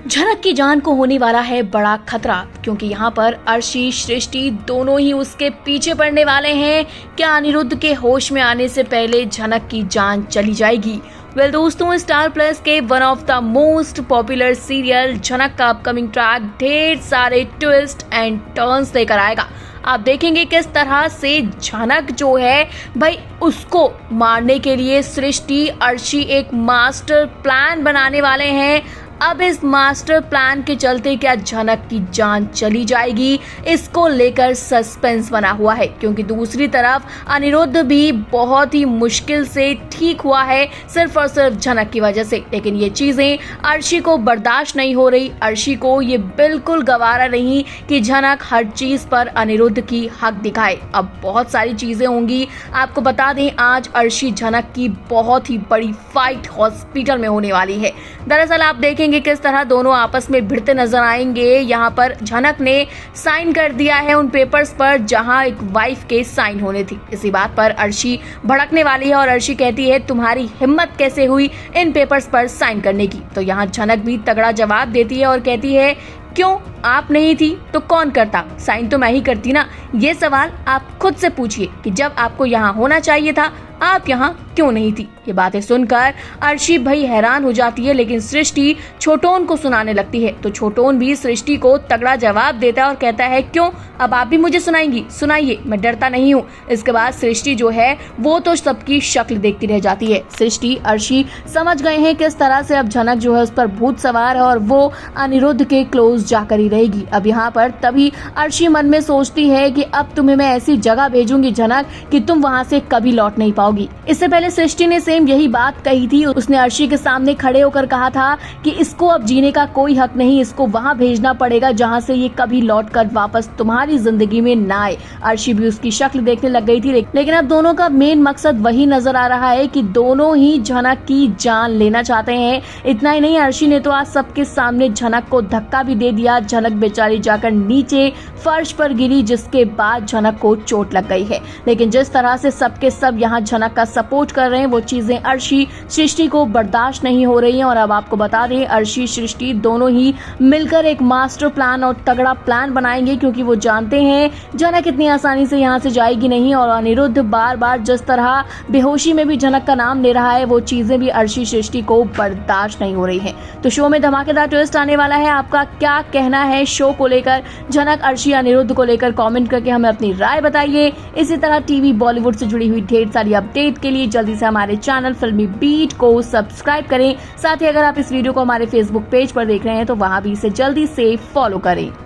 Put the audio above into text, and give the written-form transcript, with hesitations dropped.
झनक की जान को होने वाला है बड़ा खतरा, क्योंकि यहाँ पर अर्शी सृष्टि दोनों ही उसके पीछे पड़ने वाले हैं। क्या अनिरुद्ध के होश में आने से पहले झनक की जान चली जाएगी? दोस्तों, स्टार प्लस के one of the most popular serial झनक का अपकमिंग ट्रैक ढेर सारे ट्विस्ट एंड टर्न्स लेकर आएगा। आप देखेंगे किस तरह से झनक जो है भाई उसको मारने के लिए सृष्टि अर्शी एक मास्टर प्लान बनाने वाले हैं। अब इस मास्टर प्लान के चलते क्या झनक की जान चली जाएगी, इसको लेकर सस्पेंस बना हुआ है, क्योंकि दूसरी तरफ अनिरुद्ध भी बहुत ही मुश्किल से ठीक हुआ है सिर्फ और सिर्फ झनक की वजह से। लेकिन ये चीजें अर्शी को बर्दाश्त नहीं हो रही। अर्शी को ये बिल्कुल गवारा नहीं कि झनक हर चीज पर अनिरुद्ध की हक दिखाए। अब बहुत सारी चीजें होंगी। आपको बता दें, आज अर्शी झनक की बहुत ही बड़ी फाइट हॉस्पिटल में होने वाली है। दरअसल आप देखें किस तरह दोनों आपस में भिड़ते नजर आएंगे। यहाँ पर झनक ने साइन कर दिया है उन पेपर्स पर जहाँ एक वाइफ के साइन होने थे। इसी बात पर अर्शी भड़कने वाली है और अर्शी कहती है, तुम्हारी हिम्मत कैसे हुई इन पेपर्स पर साइन करने की? तो यहाँ झनक भी तगड़ा जवाब देती है और कहती है, क्यों आप नहीं थी तो कौन करता? साइन तो मैं ही करती ना। ये सवाल आप खुद से पूछिए कि जब आपको यहाँ होना चाहिए था आप यहाँ क्यों नहीं थी? ये बातें सुनकर अर्शी भाई हैरान हो जाती है, लेकिन सृष्टि छोटोन को सुनाने लगती है। तो छोटोन भी सृष्टि को तगड़ा जवाब देता है और कहता है, क्यों अब आप भी मुझे सुनाएंगी? सुनाइए, मैं डरता नहीं हूँ। इसके बाद सृष्टि जो है वो तो सबकी शक्ल देखती रह जाती है। सृष्टि अर्शी समझ गए हैं किस तरह से अब झनक जो है उस पर भूत सवार है और वो अनिरुद्ध के क्लोज जाकर ही रहेगी। अब यहाँ पर तभी अर्शी मन में सोचती है कि अब तुम्हें मैं ऐसी जगह भेजूंगी झनक कि तुम वहाँ से कभी लौट नहीं पाओगी। इससे पहले सृष्टि ने सेम यही बात कही थी। उसने अर्शी के सामने खड़े होकर कहा था कि इसको अब जीने का कोई हक नहीं, इसको वहाँ भेजना पड़ेगा जहाँ से ये कभी लौटकर वापस तुम्हारी जिंदगी में ना आए। अर्शी भी उसकी शक्ल देखने लग गई थी, लेकिन अब दोनों का मेन मकसद वही नजर आ रहा है कि दोनों ही झनक की जान लेना चाहते हैं। इतना ही नहीं, अर्शी ने तो आज सबके सामने झनक को धक्का भी दे दिया। झनक बेचारी जाकर नीचे फर्श पर गिरी, जिसके बाद झनक को चोट लग गई है। लेकिन जिस तरह से सबके सब यहाँ झनक का सपोर्ट कर रहे हैं, वो चीजें अर्शी सृष्टि को बर्दाश्त नहीं हो रही हैं। और अब आपको बता दें, अर्शी सृष्टि दोनों ही मिलकर एक मास्टर प्लान और तगड़ा प्लान बनाएंगे, क्योंकि वो जानते हैं झनक इतनी आसानी से यहाँ से जाएगी नहीं। और अनिरुद्ध बार बार जिस तरह बेहोशी में भी झनक का नाम ले रहा है, वो चीजें भी अर्शी सृष्टि को बर्दाश्त नहीं हो रही है। तो शो में धमाकेदार ट्विस्ट आने वाला है। आपका क्या कहना है शो को लेकर, झनक अर्शी अनिरुद्ध को लेकर? कमेंट करके हमें अपनी राय बताइए। इसी तरह टीवी बॉलीवुड से जुड़ी हुई ढेर सारी अपडेट के लिए जल्दी से हमारे चैनल फिल्मी बीट को सब्सक्राइब करें। साथ ही अगर आप इस वीडियो को हमारे फेसबुक पेज पर देख रहे हैं तो वहां भी इसे जल्दी से फॉलो करें।